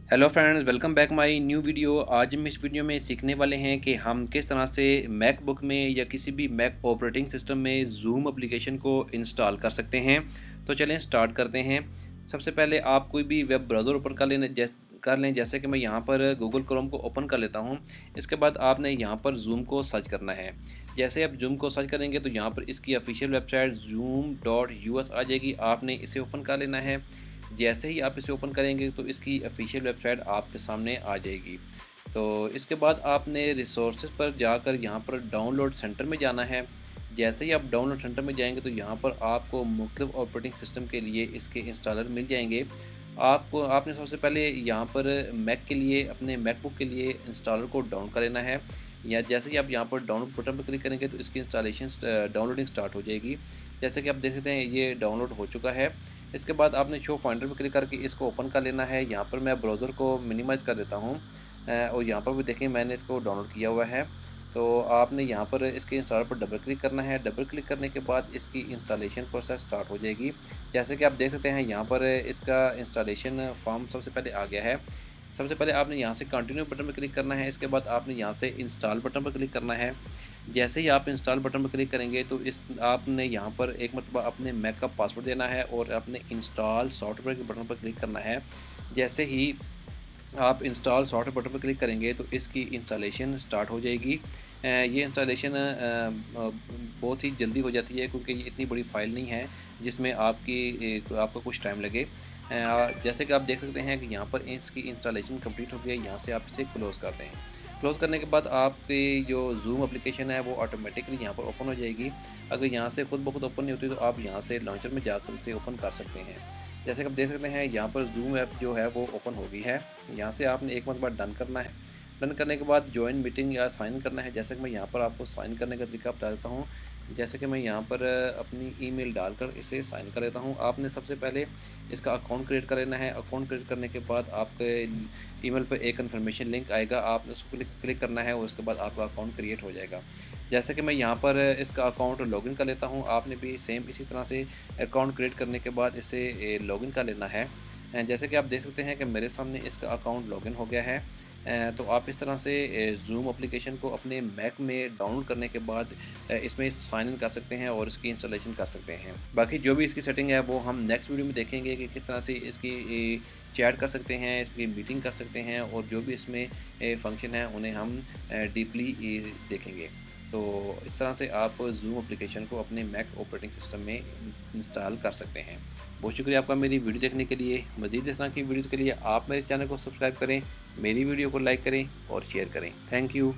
Hello friends, welcome back my new video. आज हम इस वीडियो में सीखने वाले हैं कि हम किस तरह से मैकबुक में या किसी भी मैक ऑपरेटिंग सिस्टम में जूम एप्लीकेशन को इंस्टॉल कर सकते हैं। तो चलें स्टार्ट करते हैं। सबसे पहले आप कोई भी वेब ब्राउज़र ओपन कर लें जैसे कि मैं यहाँ पर गूगल क्रोम को ओपन कर लेता हूँ। इसके बाद आपने यहाँ पर जूम को सर्च करना है। जैसे आप जूम को सर्च करेंगे तो यहाँ पर इसकी ऑफिशियल वेबसाइट zoom.us आ जाएगी। आपने इसे ओपन कर लेना है। जैसे ही आप इसे ओपन करेंगे तो इसकी ऑफिशियल वेबसाइट आपके सामने आ जाएगी। तो इसके बाद आपने रिसोर्सेज पर जाकर यहाँ पर डाउनलोड सेंटर में जाना है। जैसे ही आप डाउनलोड सेंटर में जाएंगे तो यहाँ पर आपको मुख्तलिफ ऑपरेटिंग सिस्टम के लिए इसके इंस्टॉलर मिल जाएंगे। आपने सबसे पहले यहाँ पर मैक के लिए अपने मैकबुक के लिए इंस्टॉलर को डाउन कर लेना है। या जैसे ही आप यहाँ पर डाउनलोड बटन पर क्लिक करेंगे तो इसकी इंस्टॉलेशन डाउनलोडिंग स्टार्ट हो जाएगी। जैसे कि आप देख सकते हैं ये डाउनलोड हो चुका है। इसके बाद आपने शो फाइंडर पर क्लिक करके इसको ओपन कर लेना है। यहाँ पर मैं ब्राउज़र को मिनिमाइज़ कर देता हूँ और यहाँ पर भी देखें मैंने इसको डाउनलोड किया हुआ है। तो आपने यहाँ पर इसके इंस्टॉलर पर डबल क्लिक करना है। डबल क्लिक करने के बाद इसकी इंस्टॉलेशन प्रोसेस स्टार्ट हो जाएगी। जैसे कि आप देख सकते हैं यहाँ पर इसका इंस्टॉलेशन फॉर्म सबसे पहले आ गया है। सबसे पहले आपने यहाँ से कंटिन्यू बटन पर क्लिक करना है। इसके बाद आपने यहाँ से इंस्टॉल बटन पर क्लिक करना है। जैसे ही आप इंस्टॉल बटन पर क्लिक करेंगे तो इस आपने यहाँ पर एक मरतबा अपने मैक का पासवर्ड देना है और अपने इंस्टॉल सॉफ्टवेयर के बटन पर क्लिक करना है। जैसे ही आप इंस्टॉल सॉफ्टवेयर बटन पर क्लिक करेंगे तो इसकी इंस्टॉलेशन स्टार्ट हो जाएगी। ये इंस्टॉलेशन बहुत ही जल्दी हो जाती है क्योंकि ये इतनी बड़ी फ़ाइल नहीं है जिसमें आपका कुछ टाइम लगे। जैसे कि आप देख सकते हैं कि यहाँ पर इसकी इंस्टॉलेशन कंप्लीट हो गई है। यहाँ से आप इसे क्लोज़ कर दें। क्लोज़ करने के बाद आपकी जो जूम एप्लीकेशन है वो ऑटोमेटिकली यहाँ पर ओपन हो जाएगी। अगर यहाँ से खुद ब खुद ओपन नहीं होती तो आप यहाँ से लॉन्चर में जाकर इसे ओपन कर सकते हैं। जैसे कि आप देख सकते हैं यहाँ पर जूम ऐप जो है वो ओपन हो गई है। यहाँ से आपने एक मरतबा डन करना है। डन करने के बाद जॉइन मीटिंग या साइन करना है। जैसे कि मैं यहाँ पर आपको साइन करने का तरीका बता देता हूँ। जैसे कि मैं यहाँ पर अपनी ईमेल डालकर इसे साइन कर लेता हूँ। आपने सबसे पहले इसका अकाउंट क्रिएट कर लेना है। अकाउंट क्रिएट करने के बाद आपके ईमेल पर एक कन्फर्मेशन लिंक आएगा। आपने उसको क्लिक करना है और उसके बाद आपका अकाउंट क्रिएट हो जाएगा। जैसे कि मैं यहाँ पर इसका अकाउंट लॉगिन कर लेता हूँ। आपने भी सेम इसी तरह से अकाउंट क्रिएट करने के बाद इसे लॉगिन कर लेना है। जैसे कि आप देख सकते हैं कि मेरे सामने इसका अकाउंट लॉगिन हो गया है। तो आप इस तरह से जूम एप्लीकेशन को अपने मैक में डाउनलोड करने के बाद इसमें साइन इन कर सकते हैं और इसकी इंस्टॉलेशन कर सकते हैं। बाकी जो भी इसकी सेटिंग है वो हम नेक्स्ट वीडियो में देखेंगे कि किस तरह से इसकी चैट कर सकते हैं, इसकी मीटिंग कर सकते हैं और जो भी इसमें फंक्शन है उन्हें हम डीपली देखेंगे। तो इस तरह से आप जूम एप्लीकेशन को अपने मैक ऑपरेटिंग सिस्टम में इंस्टॉल कर सकते हैं। बहुत शुक्रिया आपका मेरी वीडियो देखने के लिए। मज़ीद इस तरह की वीडियोज़ के लिए आप मेरे चैनल को सब्सक्राइब करें, मेरी वीडियो को लाइक करें और शेयर करें। Thank you.